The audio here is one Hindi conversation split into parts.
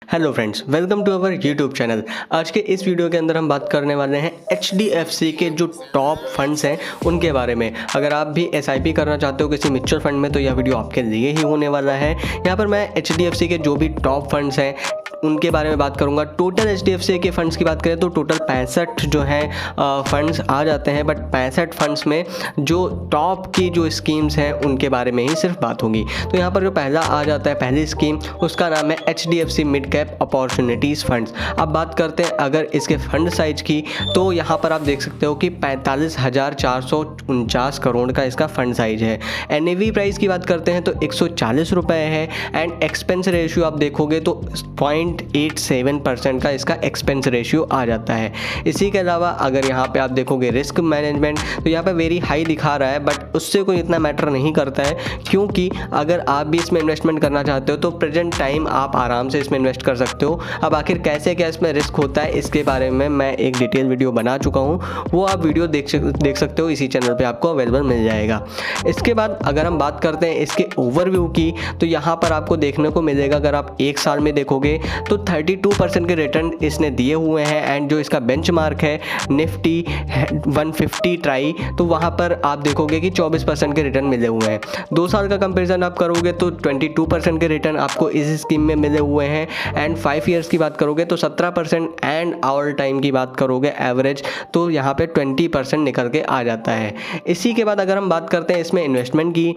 Hello friends, welcome to our YouTube channel. आज के इस वीडियो के अंदर हम बात करने वाले हैं HDFC के जो टॉप फंड्स हैं उनके बारे में। अगर आप भी SIP करना चाहते हो किसी म्यूचुअल फंड में तो यह वीडियो आपके लिए ही होने वाला है। यहाँ पर मैं HDFC के जो भी टॉप फंड्स हैं उनके बारे में बात करूंगा। टोटल HDFC के फंड्स की बात करें तो टोटल 65 जो हैं फंड्स आ जाते हैं, बट 65 फंड्स में जो टॉप की जो स्कीम्स हैं उनके बारे में ही सिर्फ बात होगी। तो यहाँ पर जो पहला आ जाता है, पहली स्कीम, उसका नाम है HDFC mid cap opportunities funds. अब बात करते हैं अगर इसके फंड साइज की, तो यहाँ पर आप देख सकते हो कि 45,449 करोड़ का इसका फंड साइज है। NAV प्राइस की बात करते हैं तो 140 रुपये है एंड एक्सपेंस रेशियो आप देखोगे तो 0.87% का इसका एक्सपेंस रेशियो आ जाता है। इसी के अलावा अगर यहाँ पे आप देखोगे रिस्क मैनेजमेंट, तो यहाँ पे वेरी हाई दिखा रहा है, बट उससे कोई इतना मैटर नहीं करता है, क्योंकि अगर आप भी इसमें इन्वेस्टमेंट करना चाहते हो तो प्रेजेंट टाइम आप आराम से इसमें इन्वेस्ट कर सकते हो। अब आखिर कैसे क्या इसमें रिस्क होता है इसके बारे में मैं एक डिटेल वीडियो बना चुका हूँ, वो आप वीडियो देख सकते हो, इसी चैनल पर आपको अवेलेबल मिल जाएगा। इसके बाद अगर हम बात करते हैं इसके ओवरव्यू की, तो यहाँ पर आपको देखने को मिलेगा अगर आप एक साल में देखोगे तो 32% के रिटर्न इसने दिए हुए हैं एंड जो इसका बेंचमार्क है निफ्टी 150 ट्राई, तो वहाँ पर आप देखोगे कि 24% के रिटर्न मिले हुए हैं। 2 साल का कंपैरिजन आप करोगे तो 22% के रिटर्न आपको इस स्कीम में मिले हुए हैं एंड 5 ईयर्स की बात करोगे तो 17% एंड ऑल टाइम की बात करोगे एवरेज तो यहाँ पे 20% निकल के आ जाता है। इसी के बाद अगर हम बात करते हैं इसमें इन्वेस्टमेंट की,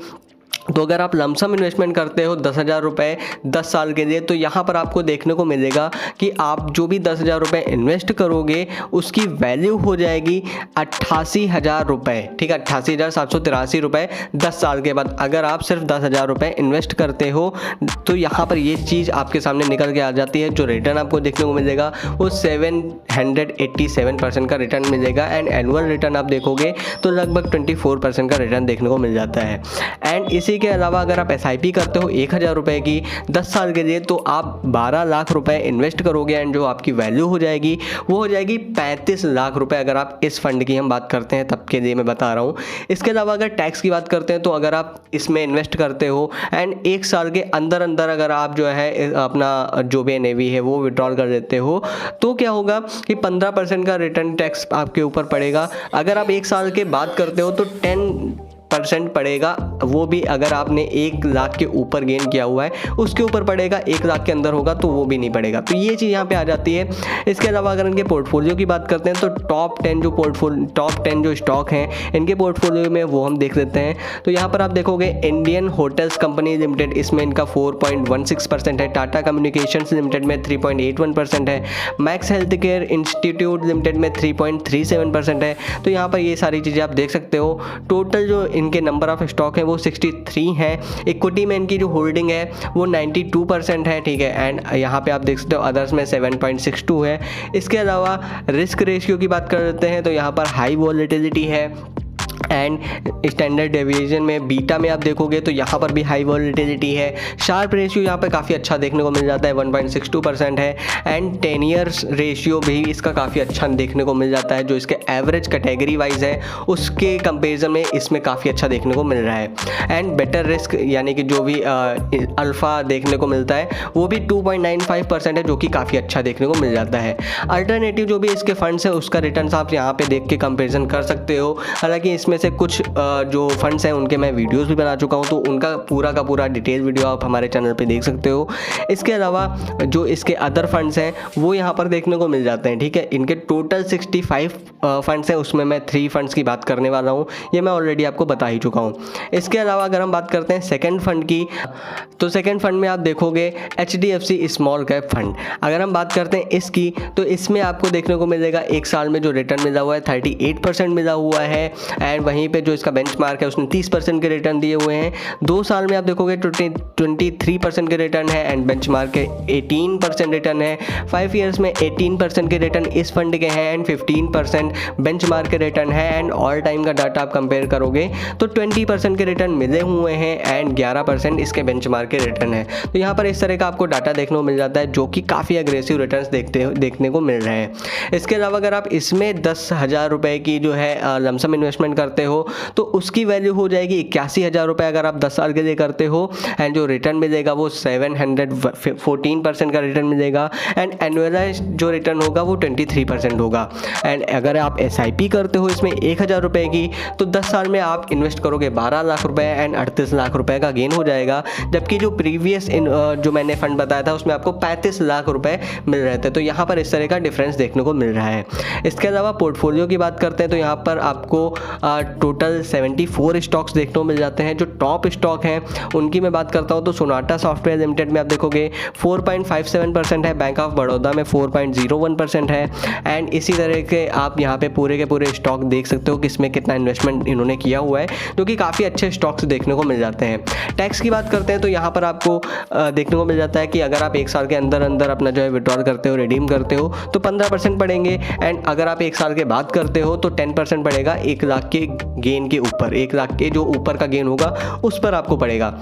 तो अगर आप लमसम इन्वेस्टमेंट करते हो 10,000 रुपये 10 साल के लिए, तो यहाँ पर आपको देखने को मिलेगा कि आप जो भी 10,000 रुपये इन्वेस्ट करोगे उसकी वैल्यू हो जाएगी 88,000 रुपये। ठीक है, 88,783 रुपये 10 साल के बाद। अगर आप सिर्फ 10,000 रुपये इन्वेस्ट करते हो तो यहाँ पर ये चीज़ आपके सामने निकल के आ जाती है। जो रिटर्न आपको देखने को मिलेगा वो 787% का रिटर्न मिलेगा एंड एनुअल रिटर्न आप देखोगे तो लगभग 24% का रिटर्न देखने को मिल जाता है। एंड इसी के अलावा अगर आप SIP करते हो 1,000 रुपये की 10 साल के लिए, तो आप 12 लाख रुपए इन्वेस्ट करोगे एंड जो आपकी वैल्यू हो जाएगी वो हो जाएगी 35 लाख रुपए। अगर आप इस फंड की हम बात करते हैं तब के लिए मैं बता रहा हूँ। इसके अलावा अगर टैक्स की बात करते हैं तो अगर आप इसमें इन्वेस्ट करते हो एंड 1 साल के अंदर अंदर अगर आप जो है अपना जो भी NAV है वो विड्रॉल कर देते हो तो क्या होगा कि 15% का रिटर्न टैक्स आपके ऊपर पड़ेगा। अगर आप 1 साल के बाद करते हो तो 10% पड़ेगा, वो भी अगर आपने 1 लाख के ऊपर गेन किया हुआ है उसके ऊपर पड़ेगा। 1 लाख के अंदर होगा तो वो भी नहीं पड़ेगा। तो ये चीज़ यहाँ पे आ जाती है। इसके अलावा अगर इनके पोर्टफोलियो की बात करते हैं तो टॉप 10 जो स्टॉक हैं इनके पोर्टफोलियो में वो हम देख लेते हैं। तो यहाँ पर आप देखोगे इंडियन होटल्स कंपनी लिमिटेड, इसमें इनका 4.16% है। टाटा कम्युनिकेशंस लिमिटेड में 3.81% है। Max health care institute limited में 3.37% है। तो यहाँ पर ये सारी चीज़ें आप देख सकते हो। टोटल जो इनके नंबर ऑफ स्टॉक है वो 63 है। इक्विटी में इनकी जो होल्डिंग है वो 92% है। ठीक है, एंड यहाँ पे आप देख सकते हो अदर्स में 7.62 है। इसके अलावा रिस्क रेशियो की बात करते हैं तो यहाँ पर हाई वॉलेटिलिटी है एंड स्टैंडर्ड डेविएशन में बीटा में आप देखोगे तो यहाँ पर भी हाई वॉलेटिलिटी है। शार्प रेशियो यहाँ पे काफ़ी अच्छा देखने को मिल जाता है, 1.62% है एंड 10 ईयर्स रेशियो भी इसका काफ़ी अच्छा देखने को मिल जाता है। जो इसके एवरेज कैटेगरी वाइज है उसके कंपेरिजन में इसमें काफ़ी अच्छा देखने को मिल रहा है। एंड बेटर रिस्क यानी कि जो भी अल्फ़ा देखने को मिलता है वो भी 2.95% है, जो कि काफ़ी अच्छा देखने को मिल जाता है। अल्टरनेटिव जो भी इसके फंड्स है उसका रिटर्न आप यहाँ पे देख के कंपेरिजन कर सकते हो। हालांकि इसमें से कुछ जो फंड्स हैं उनके मैं वीडियोस भी बना चुका हूं, तो उनका पूरा का पूरा डिटेल वीडियो आप हमारे चैनल पे देख सकते हो। इसके अलावा जो इसके अदर फंड्स हैं वो यहां पर देखने को मिल जाते हैं। ठीक है, इनके टोटल 65 फंड्स हैं, उसमें मैं 3 फंड्स की बात करने वाला हूं, ये मैं ऑलरेडी आपको बता ही चुका हूं। इसके अलावा अगर हम बात करते हैं सेकेंड फंड की, तो सेकेंड फंड में आप देखोगे HDFC स्मॉल कैप फंड। अगर हम बात करते हैं इसकी, तो इसमें आपको देखने को मिलेगा 1 साल में जो रिटर्न मिला हुआ है 38% मिला हुआ है एंड वहीं पे जो इसका बेंचमार्क है उसने 30% के रिटर्न दिए हुए हैं। 2 साल में आप देखोगे 23% के रिटर्न है एंड बेंचमार्क के 18% रिटर्न है। 5 ईयर्स में 18% के रिटर्न इस फंड के हैं एंड 15% बेंचमार्क के रिटर्न है एंड ऑल टाइम का डाटा आप कंपेयर करोगे तो 20% के रिटर्न मिले हुए हैं एंड 11% इसके बेंचमार्क के रिटर्न है। तो यहाँ पर इस तरह का आपको डाटा देखने को मिल जाता है, जो कि काफ़ी अग्रेसिव रिटर्न्स देखने को मिल रहे हैं। इसके अलावा अगर आप इसमें 10,000 रुपये की जो है लमसम इन्वेस्टमेंट करते करते हो तो उसकी वैल्यू हो जाएगी 81,000 रुपये अगर आप 10 साल के लिए करते हो। एंड जो रिटर्न मिलेगा वो 714% का रिटर्न मिलेगा। एंड एनुअलाइज जो रिटर्न होगा वो 23% होगा। एंड अगर आप SIP करते हो इसमें 1,000 रुपये की, तो 10 साल में आप इन्वेस्ट करोगे 12 लाख रुपए एंड 38 लाख रुपए का गेन हो जाएगा। जबकि जो प्रीवियस जो मैंने फंड बताया था उसमें आपको 35 लाख रुपए मिल रहे थे। तो यहाँ पर इस तरह का डिफरेंस देखने को मिल रहा है। इसके अलावा पोर्टफोलियो की बात करते हैं तो यहाँ पर आपको टोटल 74 स्टॉक्स देखने को मिल जाते हैं। जो टॉप स्टॉक हैं उनकी मैं बात करता हूँ तो सोनाटा सॉफ्टवेयर लिमिटेड में आप देखोगे 4.57% है, बैंक ऑफ बड़ौदा में 4.01% है। एंड इसी तरह के आप यहाँ पे पूरे के पूरे स्टॉक देख सकते हो कि इसमें कितना इन्वेस्टमेंट इन्होंने किया हुआ है, जो कि काफ़ी अच्छे स्टॉक्स देखने को मिल जाते हैं। टैक्स की बात करते हैं तो यहाँ पर आपको देखने को मिल जाता है कि अगर आप 1 साल के अंदर अंदर अपना जो है विड्रॉल करते हो, रिडीम करते हो तो 15% पड़ेंगे। एंड अगर आप 1 साल के बाद करते हो तो 10% पड़ेगा 1 लाख के गेन के ऊपर। 1 लाख के जो ऊपर का गेन होगा उस पर आपको पड़ेगा।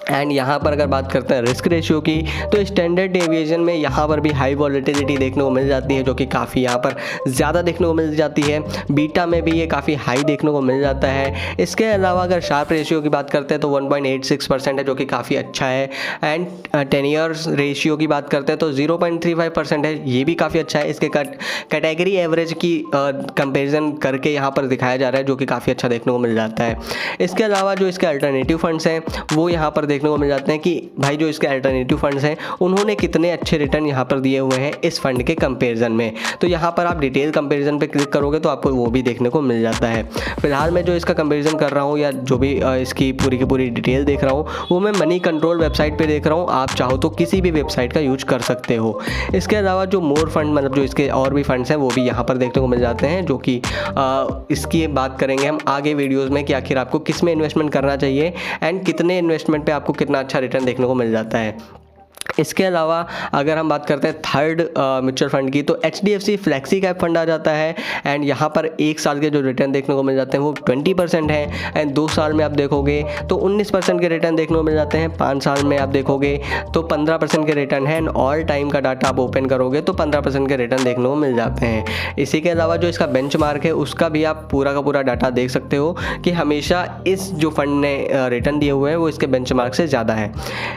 एंड यहाँ पर अगर बात करते हैं रिस्क रेशियो की तो स्टैंडर्ड डेविएशन में यहाँ पर भी हाई वॉलेटिलिटी देखने को मिल जाती है, जो कि काफ़ी यहाँ पर ज़्यादा देखने को मिल जाती है। बीटा में भी ये काफ़ी हाई देखने को मिल जाता है। इसके अलावा अगर शार्प रेशियो की बात करते हैं तो 1.86% है, जो कि काफ़ी अच्छा है। एंड 10 ईयर्स रेशियो की बात करते हैं तो 0.35% है, ये भी काफ़ी अच्छा है। इसके कैटेगरी एवरेज की कंपेरिजन करके यहाँ पर दिखाया जा रहा है, जो कि काफ़ी अच्छा देखने को मिल जाता है। इसके अलावा जो इसके अल्टरनेटिव फंड्स हैं वो यहाँ पर देखने को मिल जाते हैं कि भाई जो इसके अल्टरनेटिव फंड्स हैं उन्होंने कितने अच्छे रिटर्न यहाँ पर दिए हुए हैं इस फंड के कंपैरिजन में। तो यहाँ पर आप डिटेल कंपैरिजन पे क्लिक करोगे तो आपको वो भी देखने को मिल जाता है। फिलहाल मैं जो इसका कंपैरिजन कर रहा हूँ या जो भी इसकी पूरी की पूरी डिटेल देख रहा हूँ वो मैं मनी कंट्रोल वेबसाइट पर देख रहा हूँ। आप चाहो तो किसी भी वेबसाइट का यूज कर सकते हो। इसके अलावा जो मोर फंड मतलब जो इसके और भी फंड्स हैं वो भी यहाँ पर देखने को मिल जाते हैं, जो कि इसकी बात करेंगे हम आगे वीडियोज़ में कि आखिर आपको किस में इन्वेस्टमेंट करना चाहिए एंड कितने इन्वेस्टमेंट पे आपको कितना अच्छा रिटर्न देखने को मिल जाता है। इसके अलावा अगर हम बात करते हैं थर्ड म्यूचुअल फंड की तो HDFC फ्लेक्सी कैप फंड आ जाता है। एंड यहाँ पर 1 साल के जो रिटर्न देखने को मिल जाते हैं वो 20% है। एंड 2 साल में आप देखोगे तो 19% के रिटर्न देखने को मिल जाते हैं। 5 साल में आप देखोगे तो 15% के रिटर्न है। एंड ऑल टाइम का डाटा आप ओपन करोगे तो 15% के रिटर्न देखने को मिल जाते हैं। इसी के अलावा जो इसका बेंचमार्क है उसका भी आप पूरा का पूरा डाटा देख सकते हो कि हमेशा इस जो फंड ने रिटर्न दिए हुए हैं वो इसके बेंचमार्क से ज़्यादा है।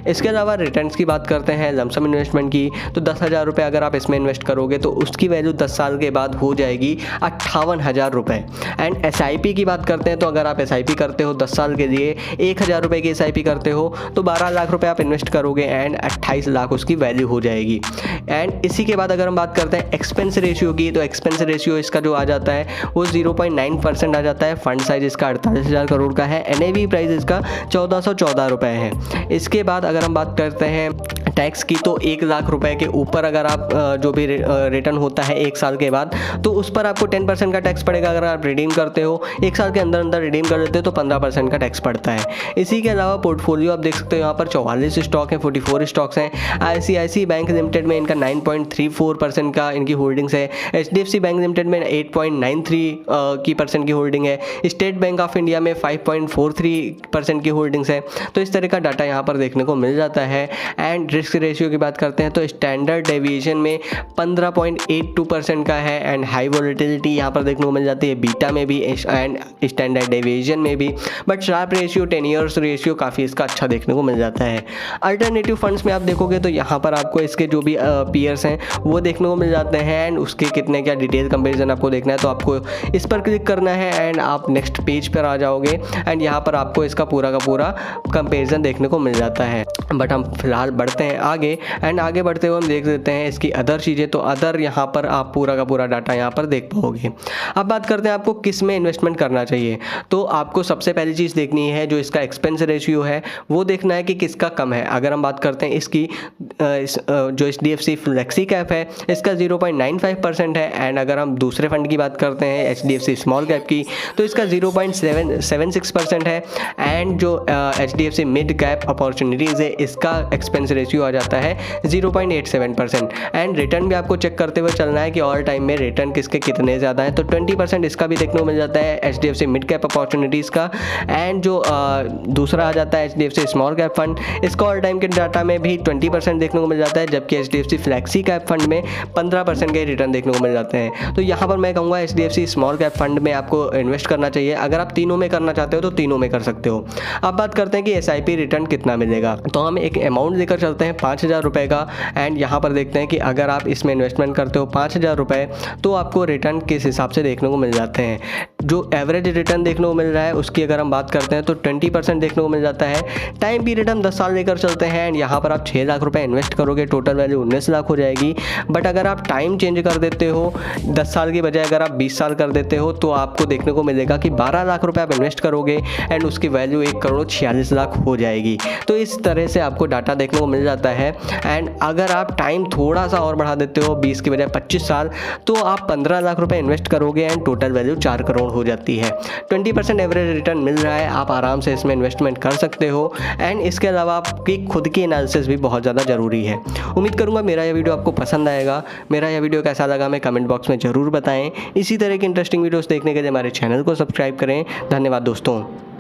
इसके अलावा रिटर्न्स की बात करते हैं लमसम इन्वेस्टमेंट की तो 10,000 रुपये अगर आप इसमें इन्वेस्ट करोगे तो उसकी वैल्यू 10 साल के बाद हो जाएगी 58,000 रुपये। एंड SIP की बात करते हैं तो अगर आप SIP करते हो 10 साल के लिए 1,000 रुपये की SIP करते हो तो 12 लाख रुपये आप इन्वेस्ट करोगे एंड 28 लाख उसकी वैल्यू हो जाएगी। एंड इसी के बाद अगर हम बात करते हैं एक्सपेंस रेशियो की तो एक्सपेंस रेशियो इसका जो आ जाता है वो 0.9% आ जाता है। फंड साइज इसका 48,000 करोड़ का है। NAV प्राइस इसका 1,414 रुपये है। इसके बाद अगर हम बात करते हैं टैक्स की तो 1 लाख रुपए के ऊपर अगर आप जो भी रिटर्न होता है 1 साल के बाद तो उस पर आपको 10% का टैक्स पड़ेगा। अगर आप रिडीम करते हो 1 साल के अंदर अंदर रिडीम कर लेते हो तो 15% का टैक्स पड़ता है। इसी के अलावा पोर्टफोलियो आप देख सकते हो यहाँ पर 44 स्टॉक हैं, 44 स्टॉक्स हैं। ICICI बैंक लिमिटेड में इनका 9.34% का इनकी होल्डिंग्स है। HDFC बैंक लिमिटेड में 8.93% की होल्डिंग है। स्टेट बैंक ऑफ इंडिया में 5.43% की होल्डिंग्स है। तो इस तरह का डाटा यहाँ पर देखने को मिल जाता है। एंड रिस्क रेशियो की बात करते हैं तो स्टैंडर्ड डेविएशन में 15.82% का है। एंड हाई वॉलेटिलिटी यहाँ पर देखने को मिल जाती है बीटा में भी एंड स्टैंडर्ड डेविएशन में भी। But Sharpe ratio 10 years ratio काफ़ी इसका अच्छा देखने को मिल जाता है। अल्टरनेटिव फंड्स में आप देखोगे तो यहाँ पर आपको इसके जो भी पीयर्स हैं वो देखने को मिल जाते हैं। एंड उसके कितने क्या डिटेल कंपेरिजन आपको देखना है तो आपको इस पर क्लिक करना है एंड आप नेक्स्ट पेज पर आ जाओगे। एंड यहाँ पर आपको इसका पूरा का पूरा कंपेरिजन देखने को मिल जाता है। बट हम फिलहाल बढ़ते हैं आगे। एंड आगे बढ़ते हुए हम देख लेते हैं इसकी अदर चीज़ें। तो अदर यहाँ पर आप पूरा का पूरा डाटा यहाँ पर देख पाओगे। अब बात करते हैं आपको किस में इन्वेस्टमेंट करना चाहिए। तो आपको सबसे पहली चीज़ देखनी है जो इसका एक्सपेंस रेशियो है वो देखना है कि किसका कम है। अगर हम बात करते हैं इसकी जो HDFC फ्लेक्सी कैप है इसका 0.95% है। एंड अगर हम दूसरे फंड की बात करते हैं HDFC स्मॉल कैप की तो इसका 0.76% है। एंड जो HDFC मिड कैप अपॉर्चुनिटीज़ है इसका एक्सपेंस रेशियो रेशियो आ जाता है 0.87%। एंड रिटर्न भी आपको चेक करते हुए चलना है कि ऑल टाइम में रिटर्न किसके कितने ज़्यादा हैं। तो 20% इसका भी देखने को मिल जाता है HDFC मिड कैप अपॉर्चुनिटीज़ का। एंड जो दूसरा आ जाता है HDFC स्मॉल कैप फंड, इसका ऑल टाइम के डाटा में भी 20% देखने को मिल जाता है, जबकि HDFC फ्लैक्सी कैप फंड में 15% के रिटर्न देखने को मिल जाते हैं। तो यहाँ पर मैं कहूँगा HDFC स्मॉल कैप फंड में आपको इन्वेस्ट करना चाहिए। अगर आप तीनों में करना चाहते हो तो तीनों में कर सकते हो। अब बात करते हैं कि SIP रिटर्न कितना मिलेगा। तो हम एक अमाउंट लेकर चलते हैं 5,000 रुपये का। एंड यहाँ पर देखते हैं कि अगर आप इसमें इन्वेस्टमेंट करते हो 5,000 रुपये तो आपको रिटर्न किस हिसाब से देखने को मिल जाते हैं। जो एवरेज रिटर्न देखने को मिल रहा है उसकी अगर हम बात करते हैं तो 20% देखने को मिल जाता है। टाइम पीरियड हम 10 साल लेकर चलते हैं एंड यहाँ पर आप 6 लाख रुपए इन्वेस्ट करोगे, टोटल वैल्यू 19 लाख हो जाएगी। बट अगर आप टाइम चेंज कर देते हो, 10 साल की बजाय अगर आप 20 साल कर देते हो तो आपको देखने को मिलेगा कि 12 लाख रुपए आप इन्वेस्ट करोगे एंड उसकी वैल्यू 1,46,00,000 हो जाएगी। तो इस तरह से आपको डाटा देखने को मिल जाता है। एंड अगर आप टाइम थोड़ा सा और बढ़ा देते हो, 20 की बजाय 25 साल, तो आप 15 लाख रुपए इन्वेस्ट करोगे एंड टोटल वैल्यू 4 करोड़ हो जाती है। 20% एवरेज रिटर्न मिल रहा है, आप आराम से इसमें इन्वेस्टमेंट कर सकते हो। एंड इसके अलावा आपकी खुद की एनालिसिस भी बहुत ज़्यादा ज़रूरी है। उम्मीद करूँगा मेरा यह वीडियो आपको पसंद आएगा। मेरा यह वीडियो कैसा लगा हमें कमेंट बॉक्स में ज़रूर बताएं। इसी तरह की इंटरेस्टिंग वीडियोस देखने के लिए हमारे चैनल को सब्सक्राइब करें। धन्यवाद दोस्तों।